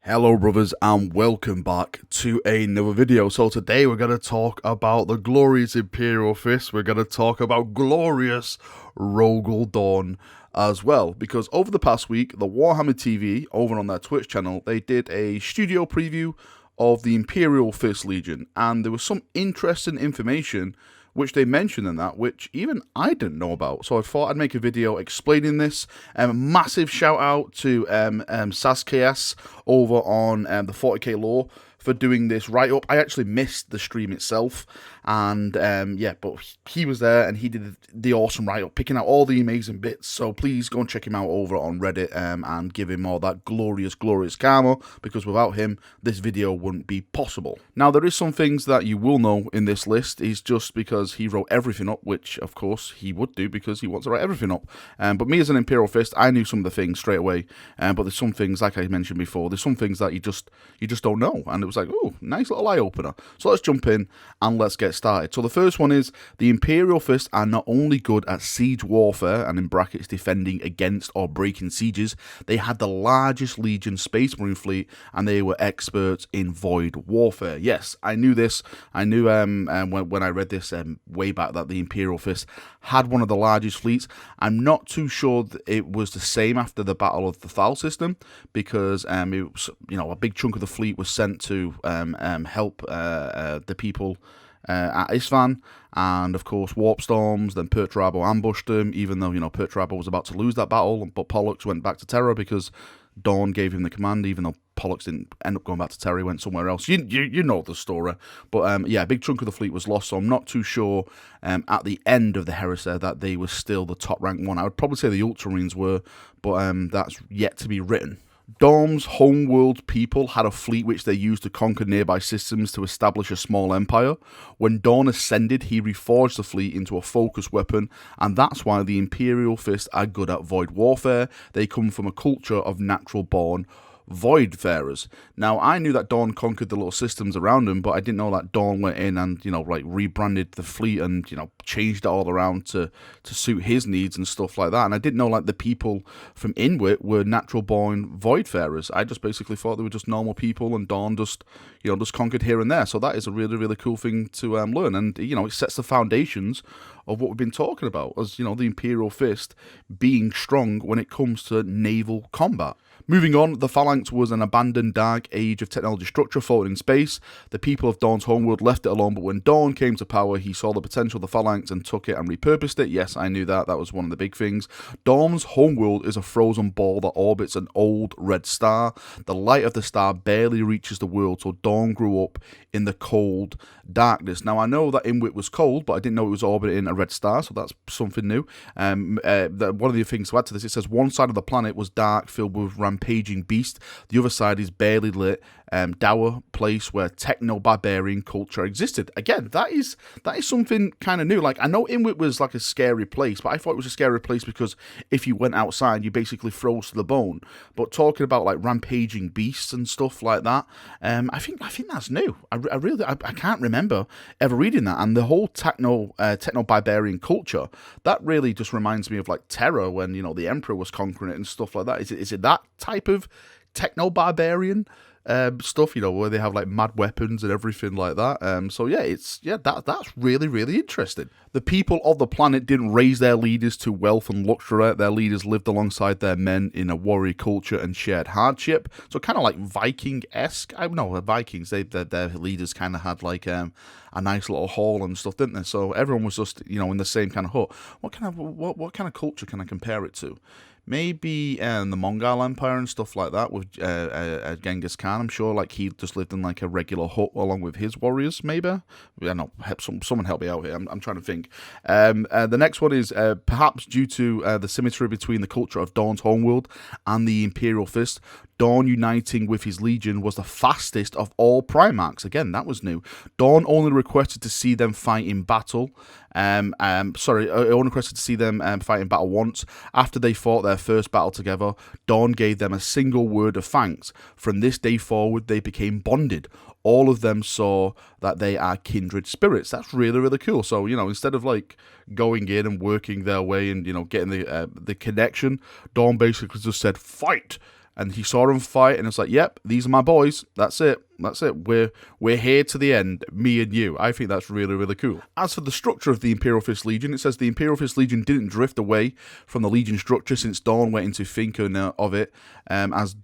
Hello brothers and welcome back to another video. So today we're going to talk about the glorious Imperial Fist. We're going to talk about glorious Rogal Dorn as well. Because over the past week, the Warhammer TV over on their Twitch channel, they did a studio preview of the Imperial Fist Legion. And there was some interesting information which they mentioned in that, which even I didn't know about. So I thought I'd make a video explaining this. Massive shout out to Shaskais over on the 40k Lore for doing this write-up. I actually missed the stream itself, and yeah, but he was there and he did the awesome write-up, picking out all the amazing bits. So please go and check him out over on Reddit and give him all that glorious karma, because without him, this video wouldn't be possible. Now, there is some things that you will know in this list is just because he wrote everything up, which of course he would do because he wants to write everything up. But me as an Imperial Fist, I knew some of the things straight away. But there's some things, like I mentioned before, there's some things that you just don't know, and it was like, oh, nice little eye opener. So let's jump in and let's get started. So the first one is the Imperial Fist are not only good at siege warfare, and in brackets defending against or breaking sieges, they had the largest Legion Space Marine fleet, and they were experts in void warfare. Yes, I knew this. I knew when I read this way back that the Imperial Fist had one of the largest fleets. I'm not too sure that it was the same after the Battle of the Thal system, because it was, a big chunk of the fleet was sent to help the people at Isfahan, and of course Warp Storms. Then Perturabo ambushed them, even though Perturabo was about to lose that battle, but Pollux went back to Terra because Dorn gave him the command, even though Pollux didn't end up going back to Terra, he went somewhere else. You know the story. But yeah, a big chunk of the fleet was lost, so I'm not too sure at the end of the Heresy that they were still the top ranked one. I would probably say the Ultramarines were, but that's yet to be written. Dorn's homeworld people had a fleet which they used to conquer nearby systems to establish a small empire. When Dorn ascended, he reforged the fleet into a focus weapon, and that's why the Imperial Fist are good at void warfare. They come from a culture of natural-born Voidfarers. Now, I knew that Dorn conquered the little systems around him, but I didn't know that Dorn went in and, rebranded the fleet and, changed it all around to suit his needs and stuff like that. And I didn't know, the people from Inwit were natural-born Voidfarers. I just basically thought they were just normal people, and Dorn just conquered here and there. So that is a really, really cool thing to learn. And, it sets the foundations of what we've been talking about as, the Imperial Fist being strong when it comes to naval combat. Moving on, the Phalanx was an abandoned dark age of technology structure floating in space. The people of Dorn's homeworld left it alone, but when Dorn came to power, he saw the potential of the Phalanx and took it and repurposed it. Yes, I knew that. That was one of the big things. Dorn's homeworld is a frozen ball that orbits an old red star. The light of the star barely reaches the world, so Dorn grew up in the cold darkness. Now, I know that Inwit was cold, but I didn't know it was orbiting a red star, so that's something new. One of the things to add to this, it says one side of the planet was dark, filled with rampaging beast. The other side is barely lit, dour place where techno-barbarian culture existed. Again, that is something kind of new. I know Inwit was like a scary place, but I thought it was a scary place because if you went outside, you basically froze to the bone. But talking about rampaging beasts and stuff like that, I think that's new. I can't remember ever reading that. And the whole techno-barbarian culture, that really just reminds me of Terra when the Emperor was conquering it and stuff like that. Is it that type of techno-barbarian stuff, where they have mad weapons and everything like that? So yeah, that's really, really interesting. The people of the planet didn't raise their leaders to wealth and luxury. Their leaders lived alongside their men in a warrior culture and shared hardship. So kind of like Viking-esque. Vikings, their leaders kind of had a nice little hall and stuff, didn't they? So everyone was just in the same kind of hut. What kind of culture can I compare it to? Maybe the Mongol Empire and stuff like that with Genghis Khan. I'm sure he just lived in a regular hut along with his warriors, maybe. I don't know, someone help me out here. I'm trying to think. The next one is perhaps due to the symmetry between the culture of Dorn's homeworld and the Imperial Fist, Dorn uniting with his legion was the fastest of all Primarchs. Again, that was new. Dorn only requested to see them fight in battle. Only requested to see them fight in battle once. After they fought their first battle together, Dorn gave them a single word of thanks. From this day forward, they became bonded. All of them saw that they are kindred spirits. That's really, really cool. So, instead of going in and working their way and, getting the connection, Dorn basically just said, fight. and he saw him fight, and it's like, yep, these are my boys. That's it. That's it. We're here to the end, me and you. I think that's really, really cool. As for the structure of the Imperial Fist Legion, it says the Imperial Fist Legion didn't drift away from the Legion structure since Dorn went into thinking of it as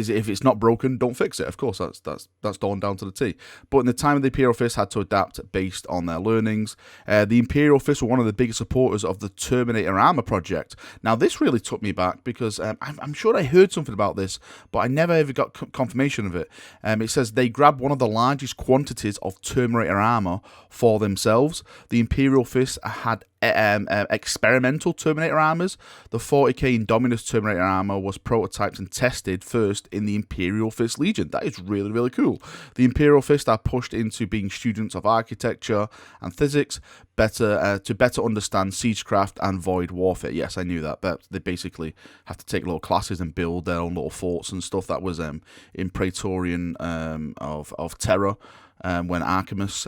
if it's not broken, don't fix it. Of course, that's Dorn down to the T. But in the time of the Imperial Fist, had to adapt based on their learnings. The Imperial Fist were one of the biggest supporters of the Terminator Armor project. Now, this really took me back because I'm sure I heard something about this, but I never ever got confirmation of it. It says they grabbed one of the largest quantities of Terminator armor for themselves. The Imperial Fist had experimental Terminator armors. The 40k Indominus Terminator armor was prototyped and tested first in the Imperial Fist Legion. That is really, really cool. The Imperial Fist are pushed into being students of architecture and physics to better understand siegecraft and void warfare. Yes, I knew that, but they basically have to take little classes and build their own little forts and stuff. That was in Praetorian of Terror. When Archimus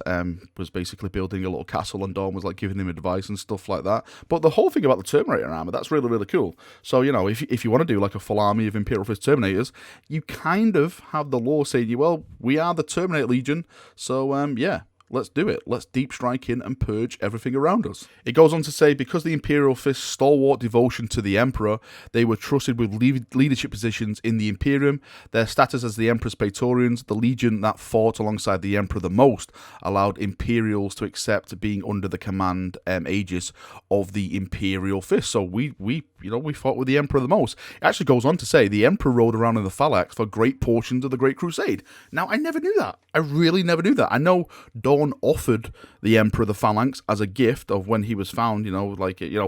was basically building a little castle and Dorn was like giving him advice and stuff like that. But the whole thing about the Terminator armor, that's really, really cool. So, you know, if you want to do like a full army of Imperial Fist Terminators, you kind of have the law saying, well, we are the Terminator Legion, so yeah. Let's do it. Let's deep strike in and purge everything around us. It goes on to say, because the Imperial Fist's stalwart devotion to the Emperor, they were trusted with leadership positions in the Imperium. Their status as the Emperor's Praetorians, the legion that fought alongside the Emperor the most, allowed Imperials to accept being under the command aegis of the Imperial Fist. So we fought with the Emperor the most. It actually goes on to say the Emperor rode around in the Phalanx for great portions of the Great Crusade. Now, I never knew that. I really never knew that. I know Dorn offered the Emperor the Phalanx as a gift of when he was found,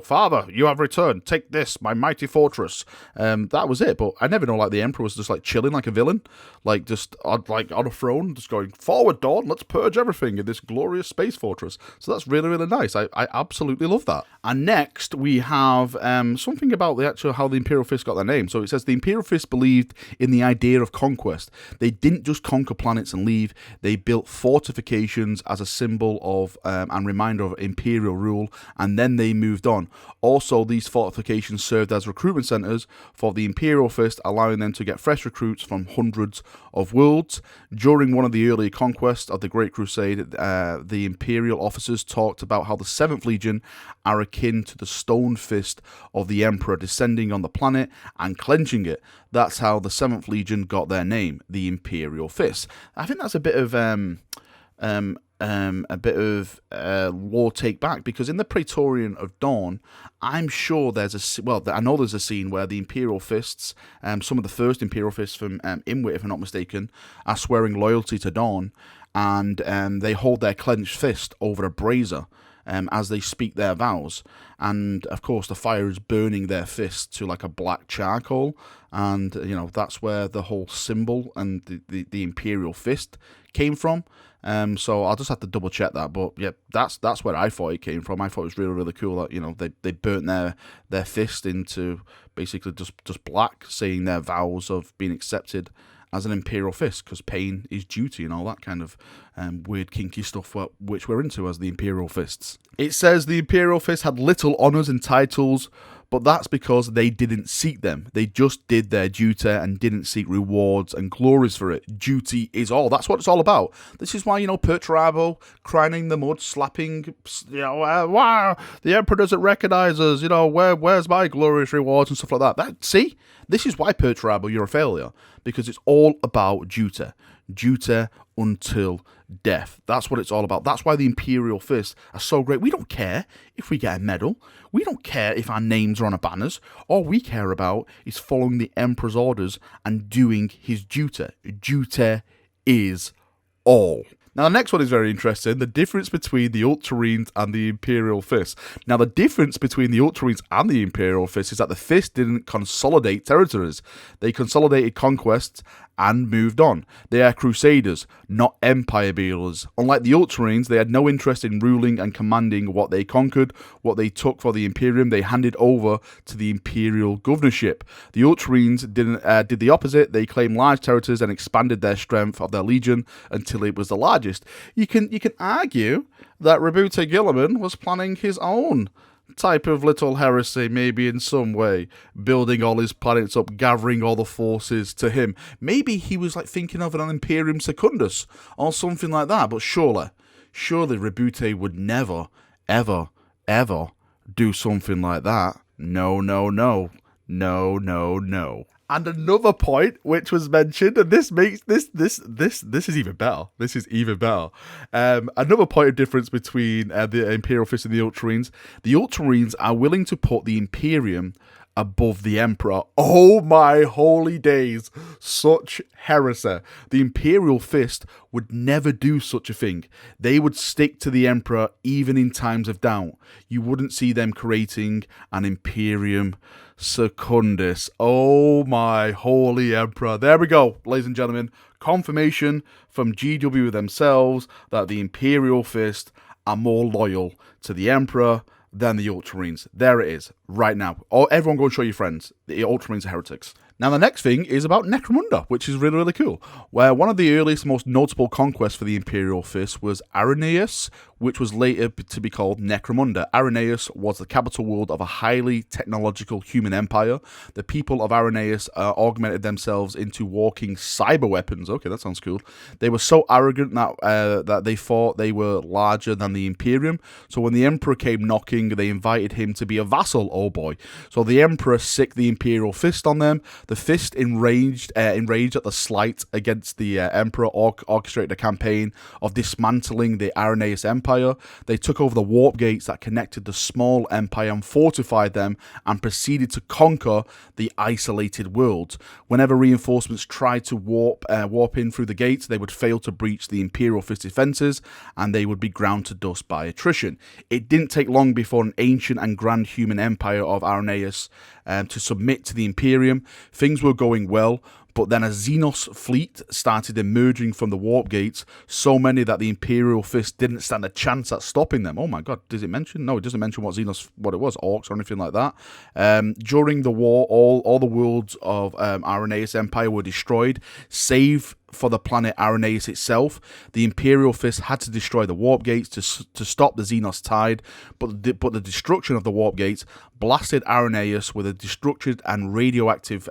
Father, you have returned. Take this, my mighty fortress. That was it. But I never know, like, the Emperor was just, like, chilling like a villain, like, just, on a throne, just going, forward, Dorn, let's purge everything in this glorious space fortress. So that's really, really nice. I absolutely love that. And next, we have something about how the Imperial Fist got their name. So it says the Imperial Fist believed in the idea of conquest. They didn't just conquer planets and leave. They built fortifications as a symbol of and reminder of imperial rule, and then they moved on. Also, these fortifications served as recruitment centers for the Imperial Fist, allowing them to get fresh recruits from hundreds of worlds. During one of the earlier conquests of the Great Crusade, the Imperial officers talked about how the 7th Legion are akin to the stone fist of the Emperor, descending on the planet and clenching it. That's how the 7th Legion got their name, the Imperial Fist. I think that's a bit of lore take back, because in the Praetorian of Dorn, I'm sure I know there's a scene where the Imperial Fists, some of the first Imperial Fists from Inwit, if I'm not mistaken, are swearing loyalty to Dorn, and they hold their clenched fist over a brazier as they speak their vows. And of course the fire is burning their fists to like a black charcoal, and that's where the whole symbol and the Imperial Fist came from. So I'll just have to double check that, but yeah, that's where I thought it came from. I thought it was really, really cool that they burnt their fist into basically just black, saying their vows of being accepted as an Imperial Fist, because pain is duty and all that kind of weird kinky stuff which we're into as the Imperial Fists. It says the Imperial Fist had little honours and titles, but that's because they didn't seek them. They just did their duty and didn't seek rewards and glories for it. Duty is all. That's what it's all about. This is why, Perturabo crying in the mud, slapping, wow, the Emperor doesn't recognise us, where's my glorious rewards and stuff like that. See? This is why, Perturabo, you're a failure. Because it's all about duty. Duty until death. That's what it's all about. That's why the Imperial Fist are so great. We don't care if we get a medal. We don't care if our names are on a banners. All we care about is following the Emperor's orders and doing his duty. Duty is all. Now, the next one is very interesting. The difference between the Ultramarines and the Imperial Fist. Now, the difference between the Ultramarines and the Imperial Fist is that the Fist didn't consolidate territories. They consolidated conquests and moved on. They are crusaders, not empire builders. Unlike the Ultramarines, they had no interest in ruling and commanding what they conquered. What they took for the Imperium, they handed over to the Imperial governorship. The Ultramarines did the opposite. They claimed large territories and expanded their strength of their legion until it was the largest. You can argue that Rabute Gilliman was planning his own type of little heresy, maybe in some way, building all his planets up, gathering all the forces to him. Maybe he was like thinking of an Imperium Secundus or something like that, but surely Rebute would never, ever, ever do something like that. No. And another point which was mentioned, and this makes this is even better. This is even better. Another point of difference between the Imperial Fist and the Ultramarines. The Ultramarines are willing to put the Imperium above the Emperor. Oh my holy days. Such heresy. The Imperial Fist would never do such a thing. They would stick to the Emperor even in times of doubt. You wouldn't see them creating an Imperium Secundus. Oh my holy Emperor. There we go, ladies and gentlemen. Confirmation from GW themselves that the Imperial Fist are more loyal to the Emperor than the Ultramarines. There it is, right now. Oh, everyone go and show your friends. The Ultramarines are heretics. Now, the next thing is about Necromunda, which is really, really cool. Where one of the earliest, most notable conquests for the Imperial Fist was Arenaeus, which was later to be called Necromunda. Arenaeus was the capital world of a highly technological human empire. The people of Arenaeus augmented themselves into walking cyber weapons. Okay, that sounds cool. They were so arrogant that they thought they were larger than the Imperium. So when the Emperor came knocking, they invited him to be a vassal. Oh boy. So the Emperor sicked the Imperial Fist on them. The Fist, enraged at the slight against the Emperor, orchestrated a campaign of dismantling the Arenaeus Empire. They took over the warp gates that connected the small empire and fortified them, and proceeded to conquer the isolated worlds. Whenever reinforcements tried to warp in through the gates, they would fail to breach the Imperial Fist defenses, and they would be ground to dust by attrition. It didn't take long before an ancient and grand human empire of Arenaeus to submit to the Imperium. Things were going well, but then a Xenos fleet started emerging from the warp gates, so many that the Imperial Fist didn't stand a chance at stopping them. Oh my god, does it mention? No, it doesn't mention what it was, orcs or anything like that. During the war, all the worlds of Arenaeus Empire were destroyed, save for the planet Arenaeus itself. The Imperial Fist had to destroy the warp gates to stop the Xenos tide, but the destruction of the warp gates blasted Arenaeus with a destructive and radioactive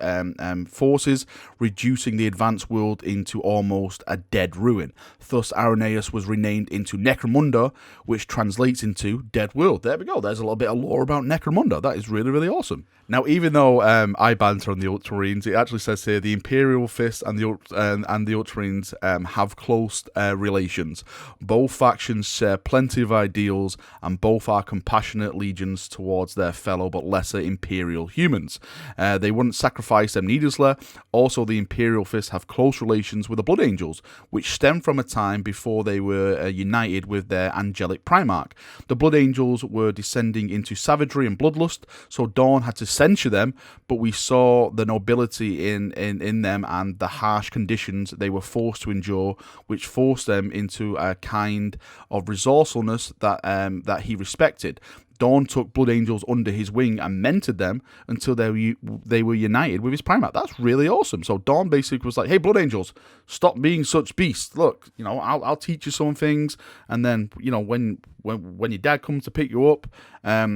forces, reducing the advanced world into almost a dead ruin. Thus, Arenaeus was renamed into Necromunda, which translates into Dead World. There we go. There's a little bit of lore about Necromunda. That is really, really awesome. Now, even though I banter on the Ultramarines, it actually says here the Imperial Fist and the Ultramarines have close relations. Both factions share plenty of ideals, and both are compassionate legions towards their fellow but lesser Imperial humans. They wouldn't sacrifice them needlessly. Also, the Imperial Fist have close relations with the Blood Angels, which stem from a time before they were united with their angelic Primarch. The Blood Angels were descending into savagery and bloodlust, so Dorn had to censure them, but we saw the nobility in them and the harsh conditions they were forced to endure, which forced them into a kind of resourcefulness that he respected. Dorn took Blood Angels under his wing and mentored them until they were united with his Primarch. That's really awesome. So Dorn basically was like, hey, Blood Angels, stop being such beasts. Look, I'll teach you some things, and then, when your dad comes to pick you up,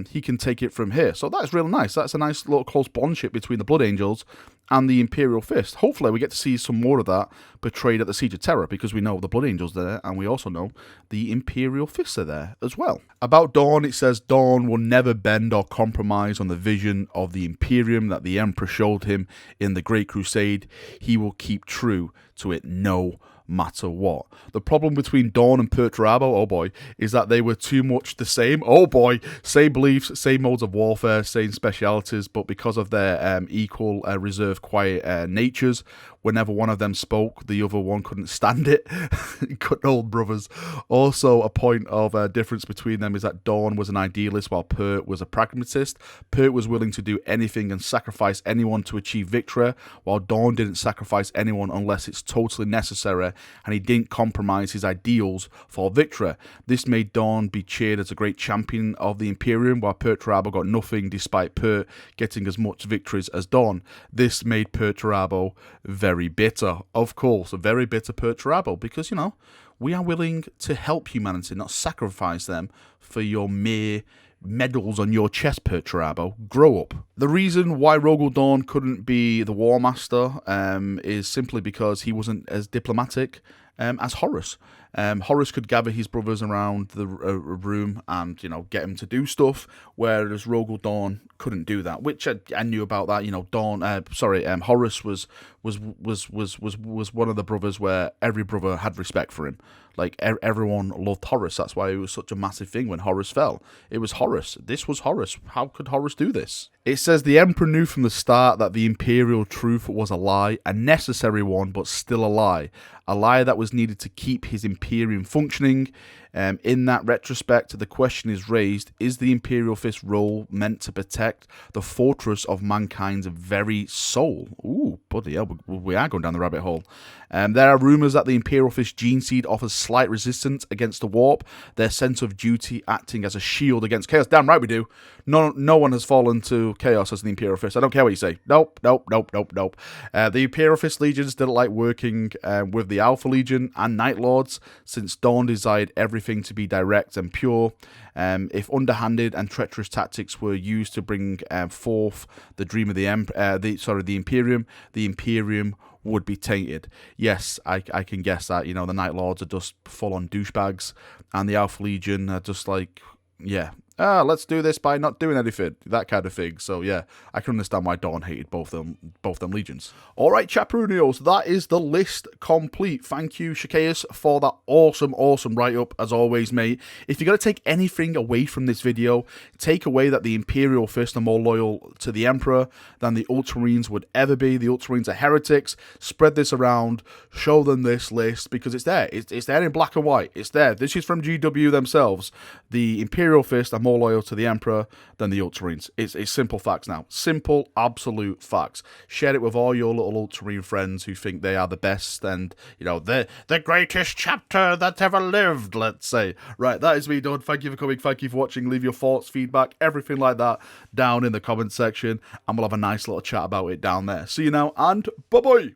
he can take it from here. So that's really nice. That's a nice little close bondship between the Blood Angels and the Imperial Fist. Hopefully we get to see some more of that portrayed at the Siege of Terror, because we know the Blood Angels there, and we also know the Imperial Fists are there as well. About Dorn, it says Dorn will never bend or compromise on the vision of the Imperium that the Emperor showed him in the Great Crusade. He will keep true to it no matter what. The problem between Dorn and Perturabo, oh boy, is that they were too much the same. Oh boy, same beliefs, same modes of warfare, same specialities, but because of their equal, reserved, quiet natures, whenever one of them spoke, the other one couldn't stand it. Good old brothers. Also, a point of difference between them is that Dorn was an idealist while Pert was a pragmatist. Pert was willing to do anything and sacrifice anyone to achieve victory, while Dorn didn't sacrifice anyone unless it's totally necessary, and he didn't compromise his ideals for victory. This made Dorn be cheered as a great champion of the Imperium, while Perturabo got nothing despite Pert getting as much victories as Dorn. This made Perturabo very bitter, of course, a very bitter Perturabo, because, we are willing to help humanity, not sacrifice them for your mere medals on your chest, Perturabo. Grow up. The reason why Rogal Dorn couldn't be the War Master is simply because he wasn't as diplomatic as Horus. Horus could gather his brothers around the room and, you know, get him to do stuff, whereas Rogal Dorn couldn't do that. Which I knew about that. You know, Horus was one of the brothers where every brother had respect for him. Like everyone loved Horus. That's why it was such a massive thing when Horus fell. It was Horus. This was Horus. How could Horus do this? It says the Emperor knew from the start that the Imperial truth was a lie, a necessary one, but still a lie. A lie that was needed to keep his Imperium functioning. In that retrospect, the question is raised, is the Imperial Fist role meant to protect the fortress of mankind's very soul? Ooh, bloody hell, we are going down the rabbit hole. There are rumours that the Imperial Fist gene seed offers slight resistance against the warp, their sense of duty acting as a shield against chaos. Damn right we do. No one has fallen to chaos as the Imperial Fist. I don't care what you say. Nope. The Imperial Fist legions didn't like working with the Alpha Legion and Night Lords, since Dawn desired everything to be direct and pure. If underhanded and treacherous tactics were used to bring forth the dream of the Imperium, the Imperium would be tainted. Yes, I can guess that. You know, the Night Lords are just full-on douchebags, and the Alpha Legion are just like, yeah, let's do this by not doing anything, that kind of thing. So yeah, I can understand why Dawn hated both them legions. All right, Chaprunios, that is the list complete. Thank you, Shaskais, for that awesome write-up, as always, mate. If you're going to take anything away from this video, take away that the Imperial Fist are more loyal to the Emperor than the Ultramarines would ever be. The Ultramarines are heretics. Spread this around. Show them this list, because it's there. It's there in black and white. It's there. This is from GW themselves. The Imperial Fist are more loyal to the Emperor than the Ultramarines. It's simple facts now. Simple, absolute facts. Share it with all your little Ultramarine friends who think they are the best and, you know, the greatest chapter that ever lived, let's say. Right, that is me done. Thank you for coming. Thank you for watching. Leave your thoughts, feedback, everything like that down in the comment section, and we'll have a nice little chat about it down there. See you now, and bye-bye.